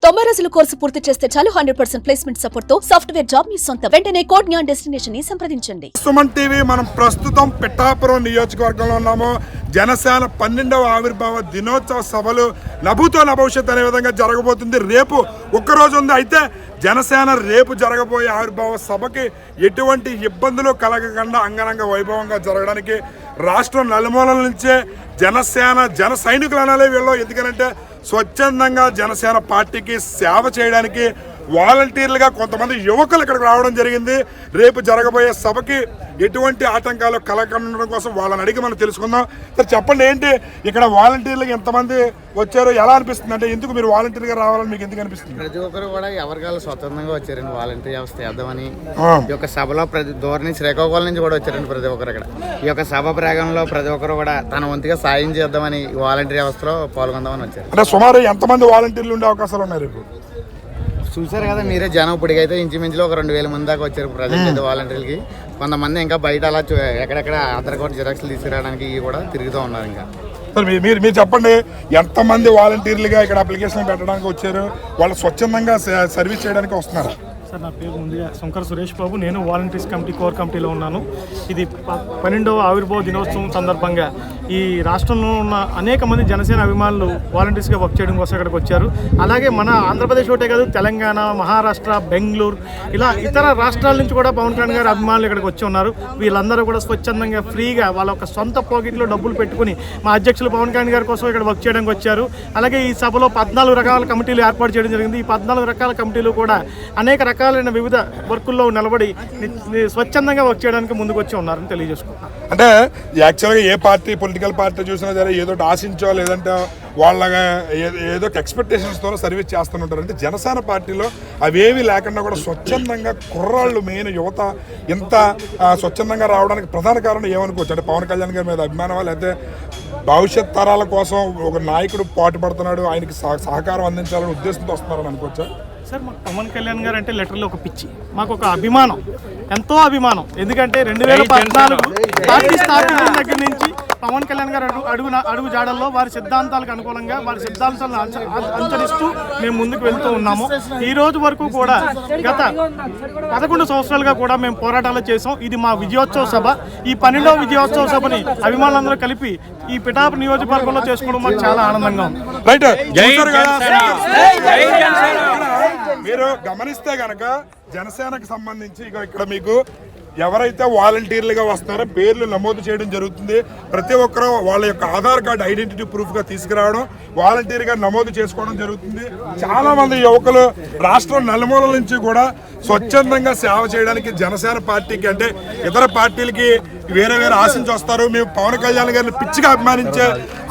90 రోజుల కోర్సు పూర్తి చేస్తే చాలు 100% ప్లేస్మెంట్ సపోర్ట్ తో సాఫ్ట్వేర్ జాబ్ మీ సొంత. వెంటనే కోడ్ జ్ఞాన్ డెస్టినేషన్ ని సంప్రదించండి. సుమన్ టీవీ మనం ప్రస్తుతం పిఠాపురం నియోజకవర్గంలో ఉన్నాము. జనసేన 12వ ఆవిర్భావ దినోత్సవ సభలు నభూతో నభవిష్యత్ అనే విధంగా జరగబోతుంది. రేపు ఒక్కరోజు ఉంది. అయితే జనసేన రేపు జరగబోయే ఆవిర్భావ సభకి ఎటువంటి ఇబ్బందులు కలగకుండా అంగరంగ వైభవంగా జరగడానికి రాష్ట్రం నలుమూలల నుంచే జనసేన జన సైనికులు అనాలే వీళ్ళు. ఎందుకంటే స్వచ్ఛందంగా జనసేన పార్టీకి సేవ చేయడానికి వాలంటీర్లుగా కొంతమంది యువకులు ఇక్కడికి రావడం జరిగింది. రేపు జరగబోయే సభకి ఎటువంటి ఆటంకాలు కలగకుండా కోసం వాళ్ళని అడిగి మనం తెలుసుకుందాం. సార్ చెప్పండి, ఏంటి ఇక్కడ వాలంటీర్లుగా ఎంతమంది వచ్చారు, ఎలా అనిపిస్తుంది? అంటే ఎందుకు మీరు వాలంటీర్గా రావాలని మీకు ఎందుకు అనిపిస్తుంది? ప్రతి ఒక్కరు కూడా ఎవరికాలు స్వతంత్రంగా వచ్చారండి వాలంటీర్ వ్యవస్థ చేద్దామని. ఈ యొక్క సభలో ప్రతి దూరం నుంచి శ్రీకాకుళం నుంచి కూడా వచ్చారండి ప్రతి ఒక్కరు. ఇక్కడ ఈ యొక్క సభ ప్రాంగణంలో ప్రతి ఒక్కరు కూడా తన వంతుగా సాయం చేద్దామని వాలంటీర్ వ్యవస్థలో పాల్గొందామని వచ్చారు. అంటే సుమారు ఎంతమంది వాలంటీర్లు ఉండే అవకాశాలు ఉన్నాయి రేపు? చూసారు కదా మీరే, జనం ఇప్పటికైతే ఇంచుమించులో ఒక 2000 మంది దాకా వచ్చారు ప్రజెంట్ వాలంటీర్లకి. కొంతమంది ఇంకా బయట అలా ఎక్కడెక్కడ ఆధార్ కార్డు జిరాక్స్లు తీసుకురావడానికి కూడా తిరుగుతూ ఉన్నారు. ఇంకా మీరు చెప్పండి, ఎంతమంది వాలంటీర్లుగా ఇక్కడ అప్లికేషన్ పెట్టడానికి వచ్చారు? వాళ్ళు స్వచ్ఛందంగా సర్వీస్ చేయడానికి వస్తున్నారు? సార్, నా పేరు ముందుగా శంకర్ సురేష్ బాబు. నేను వాలంటీర్స్ కమిటీ కోర్ కమిటీలో ఉన్నాను. ఇది 12వ ఆవిర్భావ దినోత్సవం సందర్భంగా ఈ రాష్ట్రంలో ఉన్న అనేక మంది జనసేన అభిమానులు వాలంటీర్స్గా వర్క్ చేయడం కోసం ఇక్కడికి వచ్చారు. అలాగే మన ఆంధ్రప్రదేశ్ ఒకటే కాదు, తెలంగాణ, మహారాష్ట్ర, బెంగళూరు, ఇలా ఇతర రాష్ట్రాల నుంచి కూడా పవన్ కళ్యాణ్ గారి అభిమానులు ఇక్కడికి వచ్చి ఉన్నారు. వీళ్ళందరూ కూడా స్వచ్ఛందంగా ఫ్రీగా వాళ్ళ ఒక సొంత పాకెట్లో డబ్బులు పెట్టుకుని మా అధ్యక్షులు పవన్ కళ్యాణ్ గారి కోసం ఇక్కడ వర్క్ చేయడానికి వచ్చారు. అలాగే ఈ సభలో 14 రకాల కమిటీలు ఏర్పాటు చేయడం జరిగింది. ఈ 14 రకాల కమిటీలు కూడా అనేక రకాలైన వివిధ వర్కుల్లో నిలబడి స్వచ్ఛందంగా వర్క్ చేయడానికి ముందుకు వచ్చి ఉన్నారని తెలియజేసుకుంటున్నాను. అంటే యాక్చువల్గా ఏ పార్టీ పొలిటికల్ పార్టీ చూసినా సరే ఏదో ఆశించో లేదంటే వాళ్ళగా ఏదో ఎక్స్పెక్టేషన్స్తో సర్వీస్ చేస్తుంటారు. అంటే జనసేన పార్టీలో అవేవి లేకుండా కూడా స్వచ్ఛందంగా కుర్రాళ్ళు, మెయిన్ యువత ఇంత స్వచ్ఛందంగా రావడానికి ప్రధాన కారణం ఏమనుకోవచ్చు? అంటే పవన్ కళ్యాణ్ గారి మీద అభిమానం, లేకపోతే భవిష్యత్ తరాల కోసం ఒక నాయకుడు పాటుపడుతున్నాడు, ఆయనకి సహకారం అందించాలని ఉద్దేశంతో వస్తున్నారని అనుకోవచ్చా? సార్, మాకు పవన్ కళ్యాణ్ గారు అంటే లిటరల్లీ ఒక పిచ్చి, మాకు ఒక అభిమానం, ఎంతో అభిమానం. ఎందుకంటే 2014 పార్టీ స్థాపించిన దగ్గర నుంచి పవన్ కళ్యాణ్ గారు అడుగు జాడల్లో వారి సిద్ధాంతాలకు అనుకూలంగా వారి సిద్ధాంతాలను అనుసరిస్తూ మేము ముందుకు వెళ్తూ ఉన్నాము. ఈ రోజు వరకు కూడా గత 11 సంవత్సరాలుగా కూడా మేము పోరాటాలు చేసాం. ఇది మా విజయోత్సవ సభ. ఈ 12వ విజయోత్సవ సభని అభిమానులందరూ కలిపి ఈ పిఠాపురం నియోజకవర్గంలో చేసుకోవడం మాకు చాలా ఆనందంగా ఉంది. మీరు గమనిస్తే గనక జనసేనకు సంబంధించి ఇక్కడ మీకు ఎవరైతే వాలంటీర్లుగా వస్తున్నారో పేర్లు నమోదు చేయడం జరుగుతుంది. ప్రతి ఒక్కరూ వాళ్ళ యొక్క ఆధార్ కార్డు ఐడెంటిటీ ప్రూఫ్గా తీసుకురావడం, వాలంటీర్గా నమోదు చేసుకోవడం జరుగుతుంది. చాలామంది యువకులు రాష్ట్రం నలుమూలల నుంచి కూడా స్వచ్ఛందంగా సేవ చేయడానికి జనసేన పార్టీకి, అంటే ఇతర పార్టీలకి వేరే ఆశించి వస్తారు. మేము పవన్ కళ్యాణ్ గారిని పిచ్చిగా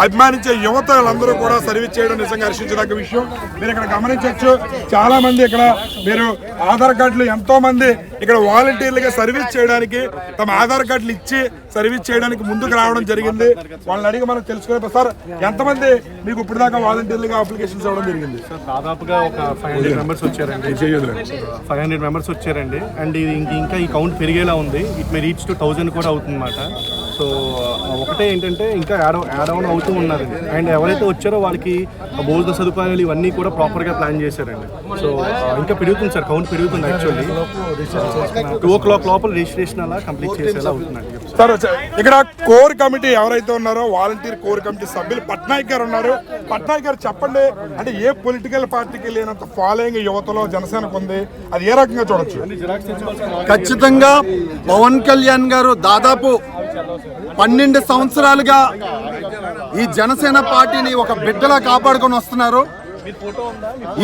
అభిమానించే యువతలందరూ కూడా సర్వీస్ చేయడం నిజంగా హర్షించదగ్గ విషయం. మీరు ఇక్కడ గమనించవచ్చు, చాలా మంది ఇక్కడ మీరు ఆధార్ కార్డులు, ఎంతో మంది ఇక్కడ వాలంటీర్లుగా సర్వీస్ చేయడానికి తమ ఆధార్ కార్డులు ఇచ్చి సర్వీస్ చేయడానికి ముందుకు రావడం జరిగింది. వాళ్ళని అడిగి మనం తెలుసుకునే. సార్, ఎంతమంది మీకు ఇప్పుడు దాకా వాలంటీర్లుగా అప్లికేషన్స్ ఇవ్వడం జరిగింది? సార్, దాదాపుగా ఒక 500 మెంబర్స్ వచ్చారండి. 500 మెంబర్స్ వచ్చారండి. అండ్ ఇది ఇంకా ఈ కౌంట్ పెరిగేలా ఉంది. ఇట్ మే రీచ్ టు 1000 కూడా అవుతుందన్నమాట. సో ఒకటే ఏంటంటే ఇంకా యాడ్ ఆన్ అవుతూ ఉన్నారండి. అండ్ ఎవరైతే వచ్చారో వాళ్ళకి భోజన సదుపాయాలు ఇవన్నీ కూడా ప్రాపర్గా ప్లాన్ చేశారండి. సో ఇంకా పెరుగుతుంది సార్, కౌంట్ పెరుగుతుంది. యాక్చువల్లీ 2 o'clock లోపల రిజిస్ట్రేషన్ అలా కంప్లీట్ చేసేలా అవుతుందండి. సార్, ఇక్కడ కోర్ కమిటీ ఎవరైతే ఉన్నారో వాలంటీర్ కోర్ కమిటీ సభ్యులు పట్నాయక్ గారు ఉన్నారు. పట్నాయక్ గారు చెప్పండి, అంటే ఏ పొలిటికల్ పార్టీకి లేనంత ఫాలోయింగ్ యువతలో జనసేనకు ఉంది, అది ఏ రకంగా చూడొచ్చు? ఖచ్చితంగా పవన్ కళ్యాణ్ గారు దాదాపు 12 సంవత్సరాలుగా ఈ జనసేన పార్టీని ఒక బిడ్డలా కాపాడుకొని వస్తున్నారు.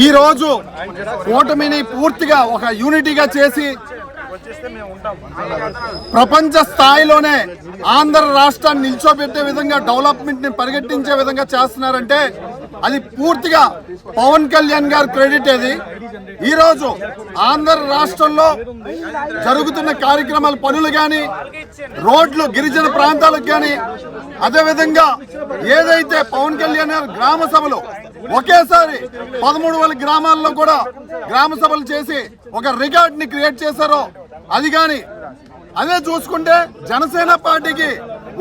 ఈ రోజు కూటమిని పూర్తిగా ఒక యూనిటీగా చేసి ప్రపంచ స్థాయిలోనే ఆంధ్ర రాష్ట్రాన్ని నిల్చోబెట్టే విధంగా, డెవలప్మెంట్ ని పరిగెట్టించే విధంగా చేస్తున్నారంటే అది పూర్తిగా పవన్ కళ్యాణ్ గారి క్రెడిట్. అది ఈరోజు ఆంధ్ర రాష్ట్రంలో జరుగుతున్న కార్యక్రమాల పనులు కానీ, రోడ్లు గిరిజన ప్రాంతాలకు కానీ, అదేవిధంగా ఏదైతే పవన్ కళ్యాణ్ గారు గ్రామ సభలు ఒకేసారి 13,000 గ్రామాల్లో కూడా గ్రామ సభలు చేసి ఒక రికార్డ్ ని క్రియేట్ చేశారో అది కానీ, అదే చూసుకుంటే జనసేన పార్టీకి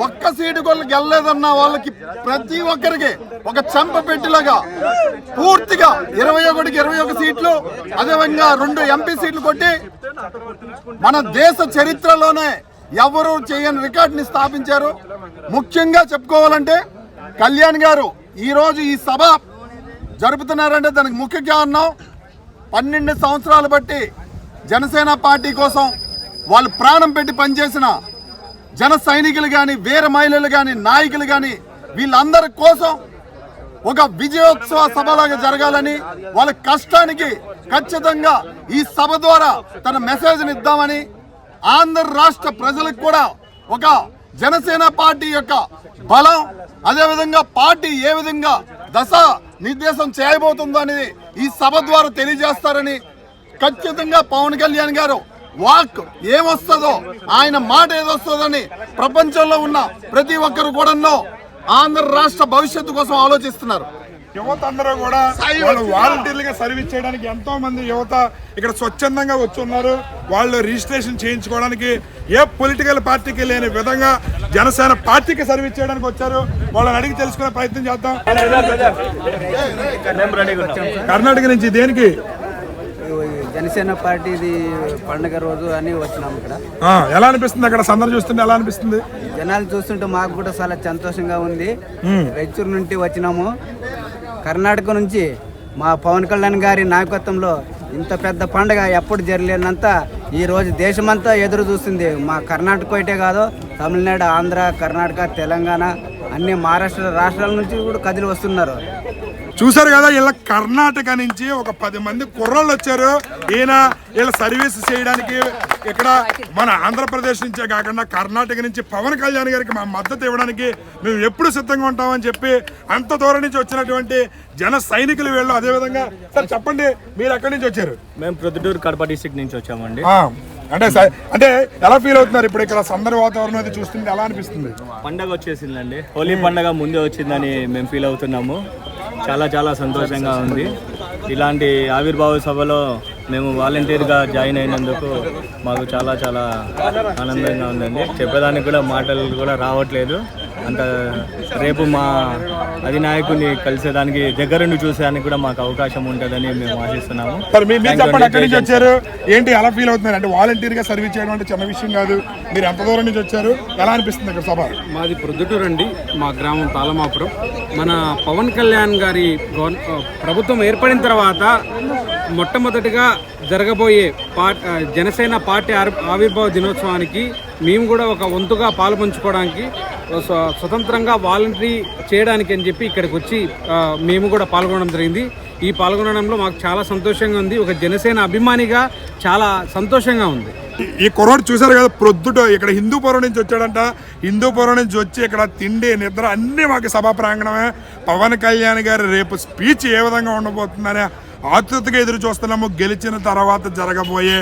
ఒక్క సీటు కూడా గెలలేదన్న వాళ్ళకి ప్రతి ఒక్కరికి ఒక చెంప పెట్టిలాగా పూర్తిగా 21కి 21 సీట్లు, అదేవిధంగా 2 ఎంపీ సీట్లు కొట్టి మన దేశ చరిత్రలోనే ఎవరు చేయని రికార్డుని స్థాపించారు. ముఖ్యంగా చెప్పుకోవాలంటే కళ్యాణ్ గారు ఈరోజు ఈ సభ జరుపుతున్నారంటే దానికి ముఖ్య కారణం 12 సంవత్సరాలు బట్టి జనసేన పార్టీ కోసం వాళ్ళు ప్రాణం పెట్టి పనిచేసిన జన సైనికులు కానీ, వీర మహిళలు కానీ, నాయకులు కానీ వీళ్ళందరి కోసం ఒక విజయోత్సవ సభలాగా జరగాలని, వాళ్ళ కష్టానికి ఖచ్చితంగా ఈ సభ ద్వారా తన మెసేజ్ని ఇద్దామని, ఆంధ్ర రాష్ట్ర ప్రజలకు కూడా ఒక జనసేన పార్టీ యొక్క బలం, అదేవిధంగా పార్టీ ఏ విధంగా దశ నిర్దేశం చేయబోతుందో అనేది ఈ సభ ద్వారా తెలియజేస్తారని, ఖచ్చితంగా పవన్ కళ్యాణ్ గారు వాక్ ఏమొస్తుందో, ఆయన మాట ఏదొస్తుందని ప్రపంచంలో ఉన్న ప్రతి ఒక్కరు కూడా ఆంధ్ర రాష్ట్ర భవిష్యత్తు కోసం ఆలోచిస్తున్నారు. యువత అందరూ కూడా వాళ్ళు వాలంటీర్లుగా సర్వీస్ చేయడానికి ఎంతో మంది యువత ఇక్కడ స్వచ్ఛందంగా వచ్చి ఉన్నారు. వాళ్ళు రిజిస్ట్రేషన్ చేయించుకోవడానికి ఏ పొలిటికల్ పార్టీకి లేని విధంగా జనసేన పార్టీకి సర్వీస్ చేయడానికి వచ్చారు. వాళ్ళని అడిగి తెలుసుకునే ప్రయత్నం చేద్దాం. కర్ణాటక నుంచి దేనికి? జనసేన పార్టీది పండుగ రోజు అని వచ్చినాము. ఇక్కడ ఎలా అనిపిస్తుంది? అక్కడ సందర్శన చూస్తుంటే ఎలా అనిపిస్తుంది? జనాలు చూస్తుంటే మాకు కూడా చాలా సంతోషంగా ఉంది. రైచూరు నుండి వచ్చినాము. కర్ణాటక నుంచి మా పవన్ కళ్యాణ్ గారి నాయకత్వంలో ఇంత పెద్ద పండుగ ఎప్పుడు జరగలేనంత ఈ రోజు దేశమంతా ఎదురు చూస్తుంది. మా కర్ణాటక ఒకటే కాదు, తమిళనాడు, ఆంధ్ర, కర్ణాటక, తెలంగాణ అన్ని మహారాష్ట్ర రాష్ట్రాల నుంచి కూడా కదిలి వస్తున్నారు. చూసారు కదా, ఇలా కర్ణాటక నుంచి ఒక 10 మంది కుర్రోళ్ళు వచ్చారు. ఈయన వీళ్ళ సర్వీస్ చేయడానికి ఇక్కడ మన ఆంధ్రప్రదేశ్ నుంచే కాకుండా కర్ణాటక నుంచి పవన్ కళ్యాణ్ గారికి మా మద్దతు ఇవ్వడానికి మేము ఎప్పుడు సిద్ధంగా ఉంటామని చెప్పి అంత దూరం నుంచి వచ్చినటువంటి జన సైనికులు వీళ్ళు. అదేవిధంగా సార్ చెప్పండి, మీరు ఎక్కడి నుంచి వచ్చారు? మేము ప్రొద్దుటూరు కడప డిస్ట్రిక్ట్ నుంచి వచ్చామండి. అంటే ఎలా ఫీల్ అవుతున్నారు ఇప్పుడు ఇక్కడ సందర్భ వాతావరణం అది చూస్తుంది? ఎలా అనిపిస్తుంది? పండగ వచ్చేసిందండి, హోలీ పండగ ముందే వచ్చిందని మేము ఫీల్ అవుతున్నాము. చాలా చాలా సంతోషంగా ఉంది. ఇలాంటి ఆవిర్భావ సభలో మేము వాలంటీర్గా జాయిన్ అయినందుకు మాకు చాలా చాలా ఆనందంగా ఉందండి. చెప్పేదానికి కూడా మాటలు కూడా రావట్లేదు. అంత రేపు మా అధినాయకుడిని కలిసేదానికి దగ్గరుండి చూసేదానికి కూడా మాకు అవకాశం ఉంటుందని మేము ఆశిస్తున్నాము. వచ్చారు ఏంటి, ఎలా ఫీల్ అవుతున్నారు? అంటే వాలంటీర్ గా సర్వీస్ చేయడం అంటే చిన్న విషయం కాదు. మీరు ఎంత దూరం నుంచి వచ్చారు, ఎలా అనిపిస్తుంది ఇక్కడ సభ? మాది ప్రొద్దుటూరు అండి, మా గ్రామం తాళమాపురం. మన పవన్ కళ్యాణ్ గారి ప్రభుత్వం ఏర్పడిన తర్వాత మొట్టమొదటిగా జరగబోయే జనసేన పార్టీ ఆవిర్భావ దినోత్సవానికి మేము కూడా ఒక వంతుగా పాల్పంచుకోవడానికి స్వతంత్రంగా వాలంటరీ చేయడానికి అని చెప్పి ఇక్కడికి వచ్చి మేము కూడా పాల్గొనడం జరిగింది. ఈ పాల్గొనడంలో మాకు చాలా సంతోషంగా ఉంది. ఒక జనసేన అభిమానిగా చాలా సంతోషంగా ఉంది. ఈ కుర్రోడు చూసారు కదా, ప్రొద్దుట ఇక్కడ హిందూపురం నుంచి వచ్చాడంట. హిందూపురం నుంచి వచ్చి ఇక్కడ తిండి నిద్ర అన్నీ మాకు సభా ప్రాంగణమే. పవన్ కళ్యాణ్ గారి రేపు స్పీచ్ ఏ విధంగా ఉండబోతుందనే ఆతృతగా ఎదురు చూస్తున్నాము. గెలిచిన తర్వాత జరగబోయే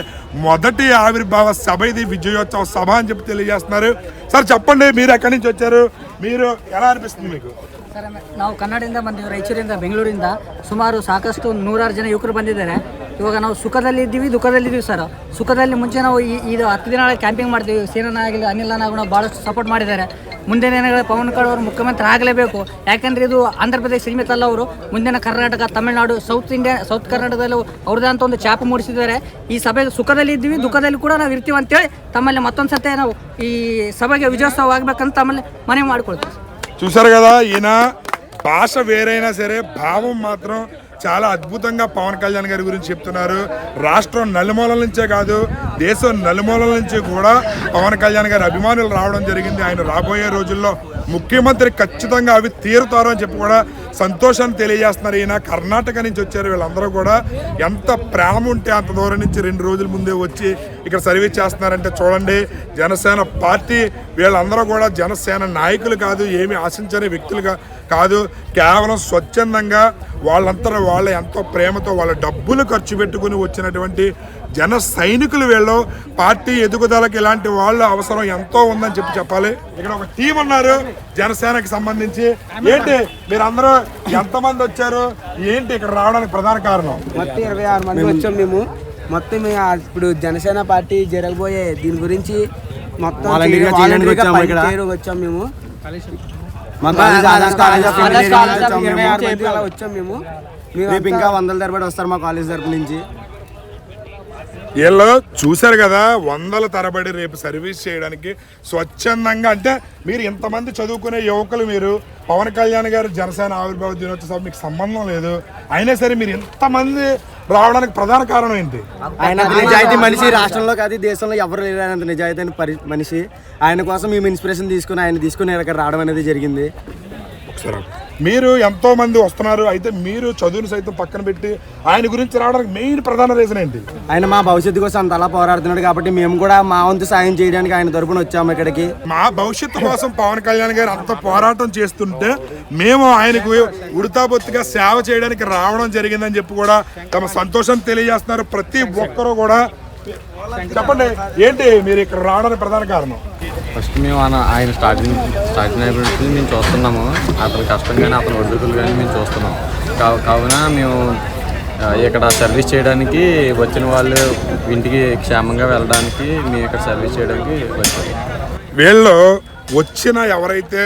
మొదటి ఆవిర్భావ సభ ఇది, విజయోత్సవ సభ అని చెప్పి తెలియజేస్తున్నారు. సార్ చెప్పండి, మీరు ఎక్కడి నుంచి వచ్చారు, మీరు ఎలా అనిపిస్తుంది మీకు? ಸರ್ ನಾವು ಕನ್ನಡದಿಂದ ಬಂದಿದ್ದೀವಿ, ರಾಯಚೂರಿಂದ, ಬೆಂಗಳೂರಿಂದ. ಸುಮಾರು ಸಾಕಷ್ಟು 100 ಜನ ಯುವಕರು ಬಂದಿದ್ದಾರೆ. ಇವಾಗ ನಾವು ಸುಖದಲ್ಲಿದ್ದೀವಿ, ದುಃಖದಲ್ಲಿದ್ದೀವಿ ಸರ್. ಸುಖದಲ್ಲಿ ಮುಂಚೆ ನಾವು ಇದು 10 ದಿನಗಳ ಕ್ಯಾಂಪಿಂಗ್ ಮಾಡ್ತೀವಿ. ಸೇನಾಗಿಲ್ಲ, ಅನಿಲ್ ನಾವು ಭಾಳಷ್ಟು ಸಪೋರ್ಟ್ ಮಾಡಿದ್ದಾರೆ. ಮುಂದಿನ ದಿನಗಳ ಪವನ್ ಕళ్యాణ್ ಅವರು ಮುಖ್ಯಮಂತ್ರಿ ಆಗಲೇಬೇಕು. ಯಾಕೆಂದರೆ ಇದು ಆಂಧ್ರ ಪ್ರದೇಶ ಸೀಮಿತ ಅಲ್ಲ, ಅವರು ಮುಂದಿನ ಕರ್ನಾಟಕ, ತಮಿಳುನಾಡು, ಸೌತ್ ಕರ್ನಾಟಕದಲ್ಲಿ ಅವ್ರದ್ದೇ ಅಂತ ಒಂದು ಛಾಪು ಮೂಡಿಸಿದ್ದಾರೆ. ಈ ಸಭೆಗೆ ಸುಖದಲ್ಲಿ ಇದ್ದೀವಿ, ದುಃಖದಲ್ಲಿ ಕೂಡ ನಾವು ಇರ್ತೀವಿ ಅಂತೇಳಿ ತಮ್ಮಲ್ಲಿ ಮತ್ತೊಂದು ಸತೆ ನಾವು ಈ ಸಭೆಗೆ ವಿಜಯೋತ್ಸವ ಆಗಬೇಕಂತ ತಮ್ಮಲ್ಲಿ ಮನವಿ ಮಾಡಿಕೊಳ್ತೀವಿ. చూసారు కదా, ఈయన భాష వేరైనా సరే భావం మాత్రం చాలా అద్భుతంగా పవన్ కళ్యాణ్ గారి గురించి చెప్తున్నారు. రాష్ట్రం నలుమూలల నుంచే కాదు, దేశం నలుమూలల నుంచి కూడా పవన్ కళ్యాణ్ గారి అభిమానులు రావడం జరిగింది. ఆయన రాబోయే రోజుల్లో ముఖ్యమంత్రి ఖచ్చితంగా అవి తీరుతారు అని చెప్పి కూడా సంతోషాన్ని తెలియజేస్తున్నారు. ఈయన కర్ణాటక నుంచి వచ్చారు. వీళ్ళందరూ కూడా ఎంత ప్రేమ ఉంటే అంత దూరం నుంచి 2 రోజుల ముందే వచ్చి ఇక్కడ సర్వీస్ చేస్తున్నారంటే చూడండి. జనసేన పార్టీ వీళ్ళందరూ కూడా జనసేన నాయకులు కాదు, ఏమి ఆశించని వ్యక్తులుగా కాదు, కేవలం స్వచ్ఛందంగా వాళ్ళంతా వాళ్ళ ఎంతో ప్రేమతో వాళ్ళ డబ్బులు ఖర్చు పెట్టుకుని వచ్చినటువంటి జన సైనికులు. వీళ్ళు పార్టీ ఎదుగుదలకి ఇలాంటి వాళ్ళ అవసరం ఎంతో ఉందని చెప్పాలి. ఇక్కడ ఒక టీం ఉన్నారు జనసేనకి సంబంధించి. ఏంటి మీరందరూ ఎంతమంది వచ్చారు, ఏంటి ఇక్కడ రావడానికి ప్రధాన కారణం? మొత్తం 26 మంది వచ్చాం మేము. మొత్తం ఇప్పుడు జనసేన పార్టీ జరగబోయే దీని గురించి మొత్తం వాలంటీర్గా చేయడానికి వచ్చాము ఇక్కడ. వచ్చాం మేము మా కాలేజ్ ఆదర్శ్ కాలేజ్ ఆఫ్ వచ్చాం మేము. రేపు ఇంకా వందల తరబడి వస్తారు మా కాలేజ్ తరపు నుంచి. వీళ్ళు చూశారు కదా, వందల తరబడి రేపు సర్వీస్ చేయడానికి స్వచ్ఛందంగా. అంటే మీరు ఇంతమంది చదువుకునే యువకులు, మీరు పవన్ కళ్యాణ్ గారు జనసేన ఆవిర్భావ దినోత్సవం మీకు సంబంధం లేదు, అయినా సరే మీరు ఇంతమంది రావడానికి ప్రధాన కారణం ఏంటి? ఆయన నిజాయితీ మనిషి, రాష్ట్రంలో కాదు దేశంలో ఎవరు లేనంత నిజాయితీ మనిషి. ఆయన కోసం మేము ఇన్స్పిరేషన్ తీసుకుని ఆయన తీసుకుని ఇక్కడ రావడం అనేది జరిగింది. మీరు ఎంతో మంది వస్తున్నారు, అయితే మీరు చదువును సైతం పక్కన పెట్టి ఆయన గురించి రావడానికి మెయిన్ ప్రధాన రీజన్ ఏంటి? ఆయన మా భవిష్యత్తు కోసం అంత అలా పోరాడుతున్నాడు కాబట్టి మేము కూడా మా వంతు సాయం చేయడానికి ఆయన తరపున వచ్చాము ఇక్కడికి. మా భవిష్యత్తు కోసం పవన్ కళ్యాణ్ గారు అంత పోరాటం చేస్తుంటే మేము ఆయనకు ఉడతాబొత్తిగా సేవ చేయడానికి రావడం జరిగిందని చెప్పి కూడా తమ సంతోషం తెలియజేస్తున్నారు ప్రతి ఒక్కరూ కూడా. చెప్పండి, ఏంటి మీరు ఇక్కడ రావడానికి ప్రధాన కారణం? ఫస్ట్ మేము ఆయన స్టార్టింగ్ అయినప్పుడు మేము చూస్తున్నాము, అతని కష్టం కానీ అతని ఒడిదుడుకులు కానీ మేము చూస్తున్నాం. కావున మేము ఇక్కడ సర్వీస్ చేయడానికి వచ్చిన వాళ్ళు ఇంటికి క్షేమంగా వెళ్ళడానికి మేము ఇక్కడ సర్వీస్ చేయడానికి వచ్చాము. వీళ్ళు వచ్చిన ఎవరైతే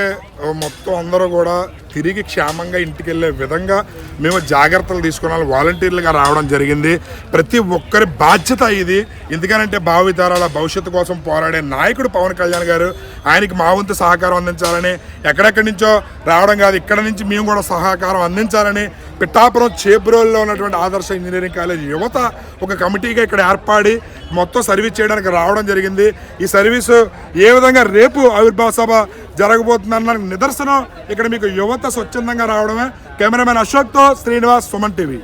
మొత్తం అందరూ కూడా తిరిగి క్షేమంగా ఇంటికి వెళ్ళే విధంగా మేము జాగ్రత్తలు తీసుకున్నాం. వాలంటీర్లుగా రావడం జరిగింది. ప్రతి ఒక్కరి బాధ్యత ఇది. ఎందుకనంటే భావితరాల భవిష్యత్తు కోసం పోరాడే నాయకుడు పవన్ కళ్యాణ్ గారు. ఆయనకి మా వంతు సహకారం అందించాలని, ఎక్కడెక్కడి నుంచో రావడం కాదు, ఇక్కడ నుంచి మేము కూడా సహకారం అందించాలని పిఠాపురం చేబ్రోల్లో ఉన్నటువంటి ఆదర్శ ఇంజనీరింగ్ కాలేజ్ యువత ఒక కమిటీగా ఇక్కడ ఏర్పడి మొత్తం సర్వీస్ చేయడానికి రావడం జరిగింది. ఈ సర్వీసు ఏ విధంగా రేపు ఆవిర్భావ సభ జరగబోతుందన్న నిదర్శనం ఇక్కడ మీకు యువత స్వచ్ఛందంగా రావడమే. కెమెరామెన్ అశోక్తో శ్రీనివాస్, సుమన్ టీవీ.